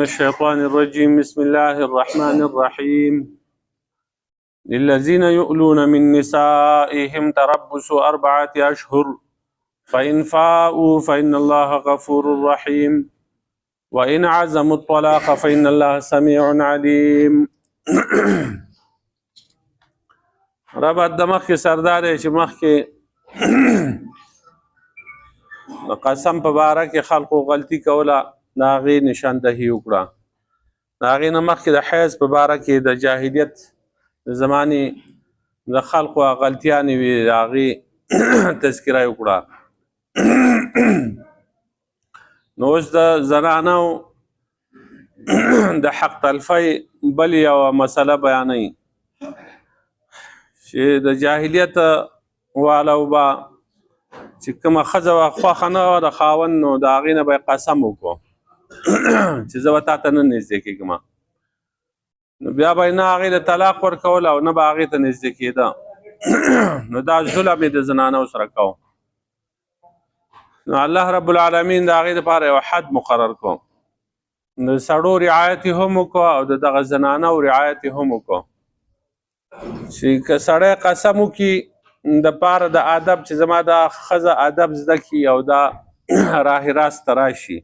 الشيطان الرجيم. بسم الله الرحمن الرحيم. للذين يؤلون من نسائهم تربص 4 أشهر فإن فاءوا فإن الله غفور رحيم وإن عزموا الطلاق فإن الله سميع عليم. ربط د مخکې سردار چې مخکې قسم په باره کې خلقو غلطي کوله د هغې نشاندهي وکړه. د هغې نه مخکې د حیض په باره کې د جاهلیت د زمانې د خلقو غلطیانې وي، د هغې تذکره یې وکړه. نو اوس د زنانو د حق تلفی بل یوه مسله بیانوي چې د جاهلیت والو به چې کومه ښځه وه خوښه نه وه د خاوند، نو د هغې نه به یې قسم وکړو چې زه به تا ته نه نږدې کېږم، نو بیا به یې نه هغې ته طلاق ورکول او نه به هغې ته نږدې کېده. نو دا ظلم یې د زنانو سره کوو. نو الله رب العالمین د هغې دپاره یو حد مقرر کړو، د سړو رعایت یې هم وکړو او د دغه زنانو رعایت یې هم وکړو چې که سړی قسم وکړي د پاره د ادب چې زما دا ښځه ادب زده کړي او دا راه راست ته راشي،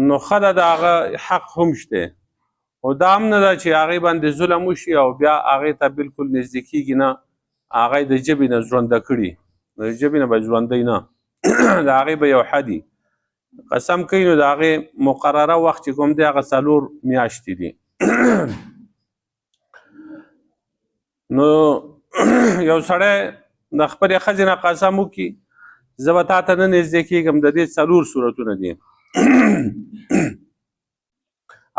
نو ښه ده، د هغه حق هم شته. خو دا هم نه ده چې هغې باندې ظلم وشي او بیا هغې ته بلکل نږدې کېږي نه، هغه د ژبې نه ژرنده کړي، د ژبې نه به ژوندی نه، د هغې به یو حدي قسم کوي. نو د هغې مقرره وخت چې کوم دی هغه 4 میاشتې دي. نو یو سړی د خپلې ښځې نه قسم وکړي زه به تا ته نه نږدې کېږم، د دې 4 صورتونه دي.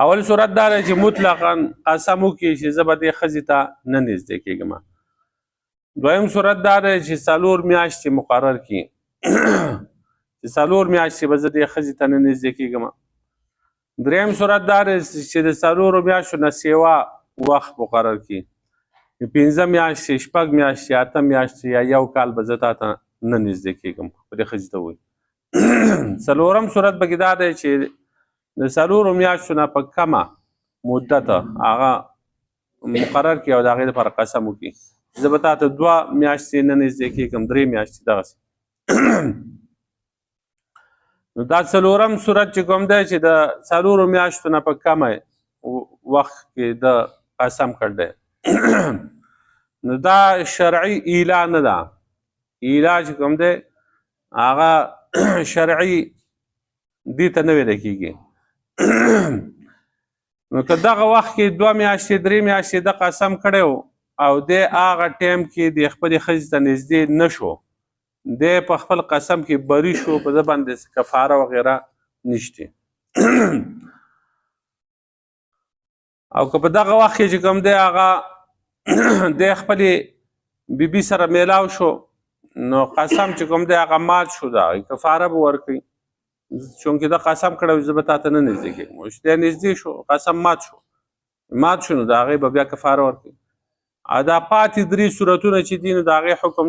اول صورت دا دی چې مطلقا قسم وکړي چې زه به دې ښځې ته نه نږدې کېږم. دویم صورت دا دی چې 4 میاشتې مقرر کړي چې 4 میاشتې به زه دې ښځې ته نه نږدې کېږم. دریم صورت دا دی چې د 4 میاشتو نه سیوا وخت مقرر کړي، 5 میاشتې، 6 میاشتې، 8 میاشتې یا 1 کال به زه تا ته نه نږدې کېږم، خپلې ښځې ته وایي. 4م صورت پکې دا دی چې د 4 میاشتو نه په کمه مدت هغه مقرر کړي او د هغې لپاره قسم وکړي زه به تا ته 2 میاشتې نه نږدې کېږم، 3 میاشتې دغسې. نو دا 4م صورت چې کوم دی چې د 4 میاشتو نه په کمه وخت کې د قسم کړ دی، نو دا شرعي ایلا نه ده. ایلا چې کوم دی هغه شرعي دې ته نه ویلی کېږي. نو که دغه وخت کې 2 میاشتې 3 میاشتې د قسم کړی و او دی هغه ټایم کې د خپلې ښځې ته نږدې نه شو، دی په خپل قسم کې بری شو، په ده باندې کفاره وغیره نشته. او که په دغه وخت کې چې کوم دی هغه د خپلې بیبي سره میلاو شو، نو قسم چې کوم دی هغه مات شو، د هغې کفاره به ورکوي، چونکې د قسم کړی زه به تا ته نه نږدې کېږم، اوس دی نږدې شو، قسم مات شو، نو د هغې به بیا کفاره ورکوي. او دا پاتې 3 صورتونه چې دي نو د هغې حکم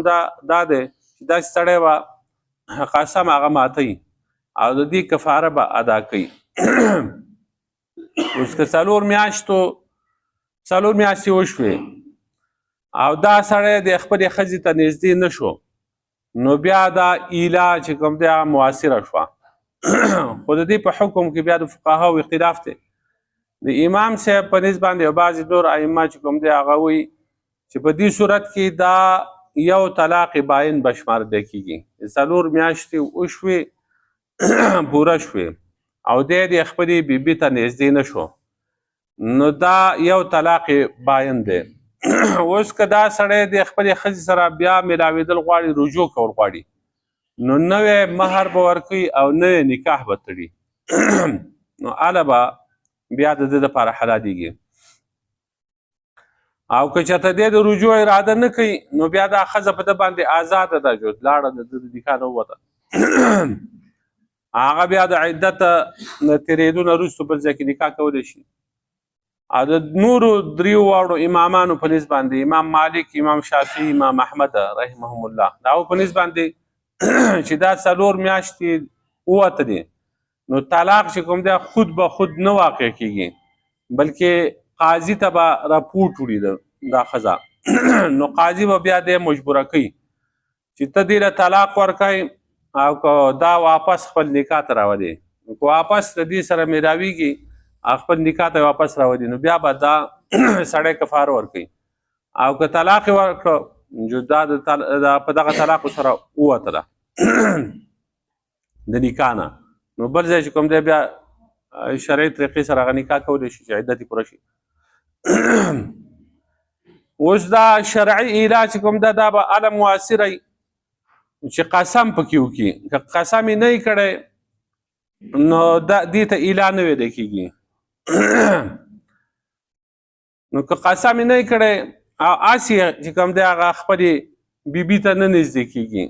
دا دی چې داسې سړی به قسم هغه ماتوي او د دې کفاره به ادا کوي. اوس که 4 میاشتې وشوې او دا سړی د خپلې ښځې ته نږدې نه شو، نو بیا دا ایلا چې کوم دی هغه مؤثره شوه. خو د دې په حکم کې بیا د فقهاو اختلاف دی. د امام صاحب په نسبت باندې او بعضې نور ائمه چې کوم دی هغه وایي چې په دې صورت کې دا یو طلاق باین به شمارلی کېږي. 4 میاشتې وشوې پوره شوې او دی د خپلې بیبي ته نږدې نه شو، نو دا یو طلاق باین دی. اوس که دا سړی د خپلې ښځې سره بیا میلاوېدل غواړي، رجوع کول غواړي، نو نوی مهر به ورکوي او نوی نکاح به تړي، نو هله به بیا د ده دپاره حلالېږي. او که چېرته دی د رجوع اراده نه کوي، نو بیا دا ښځه په ده باندې آزاده ده، جو لاړه د ده د نکاح نه ووته، هغه بیا د عدت نه تېرېدو نه وروستو بل ځای کې نکاح کولی شي. او د نورو 3 واړو امامانو په نسبت باندې، امام مالک، امام شافعي، امام احمد رحمهم الله، د هغو په نسبت باندې چې دا 4 میاشتې ووته دي، نو طلاق چې کوم دی خود به خود نه واقع کیږي بلکې قاضي ته به راپورټ وړي دا ښځه نو قاضي به بیا دی مجبوره کوي چې ته دې له طلاق ورکوي او که دا واپس خپل نکاح ته راولي که واپس د دې سره میلاویږي خپل نکاح ته واپس راولي نو بیا به دا سړی کفاره ورکوي او که طلاق یې ورکړه دا په دغه طلاقو سره ووتله د نکاح نه نو بل ځای چې کوم دی بیا شرعي طریقې سره هغه نکاح کولی شي چې عدت یې پوره شي اوس دا شرعي ایله چې کوم ده دا به هله مؤثره وي چې قسم پکې وکړي که قسم یې نه وي کړی نو دې ته ایله نه ویلی کېږي نو که قسم یې نه وي کړی او هسې چې کوم دی هغه خپلې بیبي ته نه نږدې کېږي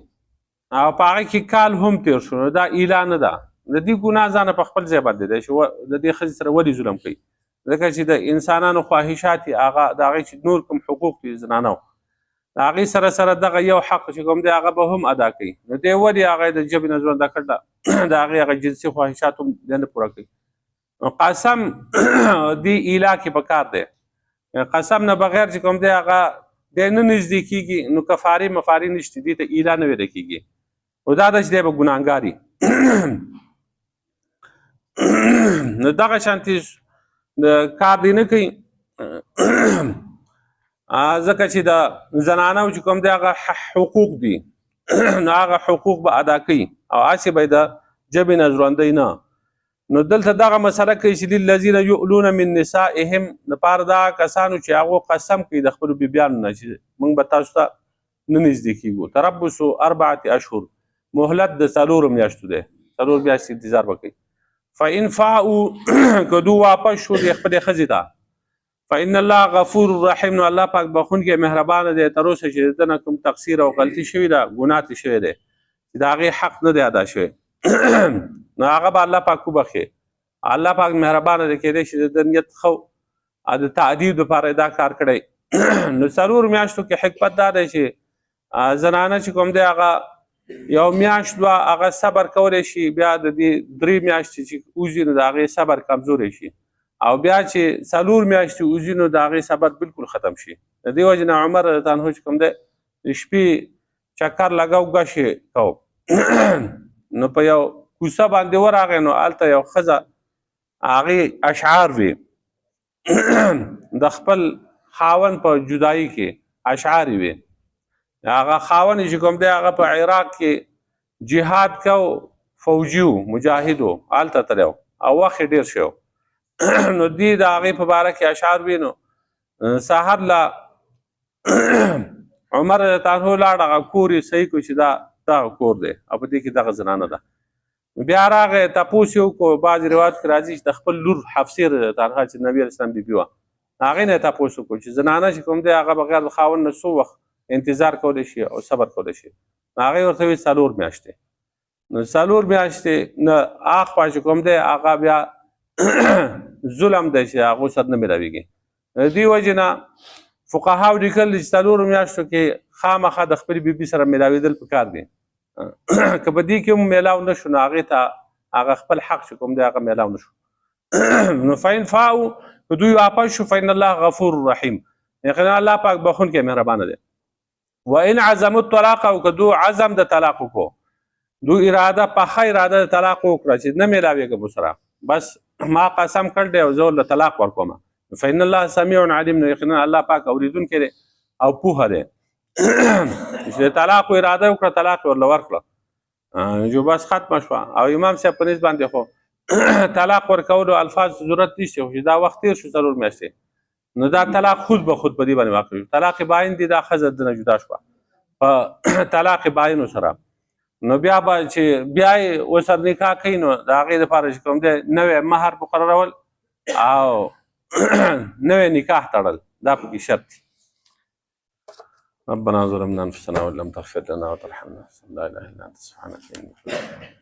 او په هغه کې کال هم تېر شو نو دا ایله نه ده د دې ګناه ځانه په خپل ځای باندې دی چې د دې ښځې سره ولې ظلم کوي ځکه چې د انسانانو خواهشات یې هغه د هغې چې نور کوم حقوق دي زنانو د هغې سره دغه یو حق چې کوم دی هغه به هم ادا کوي نو دی ولې هغه د ژبې نه ژونده کړله د هغې هغه جنسي خواهشات هم دی نه پوره کوي نو قسم دې ایله کې پکار دی قسم نه بغیر چې کوم دی هغه دی نه نږدې کېږي نو کفارې مفارې نشته دې ته ایله نه ویلی کېږي خو دا ده چې دی به ګناهګار وي نو دغه شانتې کار دی نه کوي ځکه چې د زنانو چې کوم دی هغه حقوق دي نو هغه حقوق به ادا کوي او هسې به یې د ژبې نه ژوندی نه نو دلته دغه مسله کوي چې للذین یؤلون من نسائهم لپاره دا کسانو چې هغو قسم کوي د خپلو بیبیانو نه چې موږ به تاسو ته نه نږدې کېږو تربصو 4 اشهر مهلت د 4 میاشتو دی 4 میاشتې انتظار به کوي فإن فاؤوا که دو واپس شو د خپلې ښځې ته فإن الله غفور رحیم نو الله پاک بخونکی مهربانه دی تر اوسه چې د نه کوم تقصیر او غلطي شوې ده ګناه ترې شوی دی چې د هغې حق نه دی ادا شوی نو هغه به الله پاک وبخي الله پاک مهربانه دی کېدی شي د نیت ښه د تعدیب دپاره دا کار کړی نو 4 میاشتو کې حکمت دا دی چې زنانه چې کوم دی هغه یو میاشت دوه هغه صبر کولی شي بیا د دې 3 میاشتې چې وځي نو د هغې صبر کمزوری شي او بیا چې 4 میاشتې وځي نو د هغې صبر بالکل ختم شي د دې وجې نه عمر رضی الله چې کوم دی د شپې چکر لګو ګشې کو نو په یو کوڅه باندې ورغی نو هلته یو ښځه هغې اشعار وي د خپل خاوند په جدایي کې اشعار وي هغه خاوند چې کوم دی هغه په عراق کې جهاد کو فوجي و مجاهد و هلته تللی و او وخت یې ډېر شوی نو دی د هغې په باره کې اشعار وي نو سهار له عمر رضی الله لاړ هغه کور یې صحیح کړو چې دا دغه کور دی او په دې کې دغه زنانه ده بیا راغی تپوس یې وکړو بعضې روایت کې راځي چې د خپل لور حفصې رضی الله عنها چې نبي علیه السلام بیبي وه هغې نه یې تپوس وکړو چې زنانه چې کوم دی هغه بغیر د خاوند نه څو وخت انتظار کولی شي او صبر کولی شي هغې ورته ویل 4 میاشتې نو 4 میاشتې نه اخوا چې کوم دی هغه بیا ظلم دی چې هغو سره نه میلاویږي د دې وجې نه فقهاو لیکلي چې 4 میاشتو کې خامخا د خپلې بیبي سره میلاوېدل پکار دي که په دې کې هم میلاو نه شو نو هغې ته هغه خپل حق چې کوم دی هغه میلاو نه شو نو فإن فاؤوا که دوی واپس شو فإن الله غفور رحیم یقینا الله پاک بخونکی مهربانه دی وإن عزموا الطلاق او که دو عزم د طلاق وکړو دو اراده پخه اراده د طلاق وکړه چې نه میلاوېږم ورسره بس ما قسم کړ دی او زه ورله طلاق ورکوم فإن الله سمیع علیم نو یقینا الله پاک اورېدونکی دی او پوهه دی چې د طلاق اراده وکړه طلاق یې ورله ورکړه جو بس ختمه شوه او امام صاحب په نس باندې خو طلاق ورکولو الفاظ ضرورت نشته خو چې دا وخت تېر شو 4 میاشتې نو دا طلاق خود به خود په دې باندې واقع شو طلاق باین دی دا ښځه دنه جدا شوه په طلاق باینو سره نو بیا به چې بیا یې ورسره نکاح کوي نو د هغې دپاره چې کوم دی نوی مهر مقررول او نوی نکاح تړل دا پکې شرط دی ربنا ظلمنا انفسنا وان لم تغفر لنا وترحمنا لا اله الا انت سبحانك اني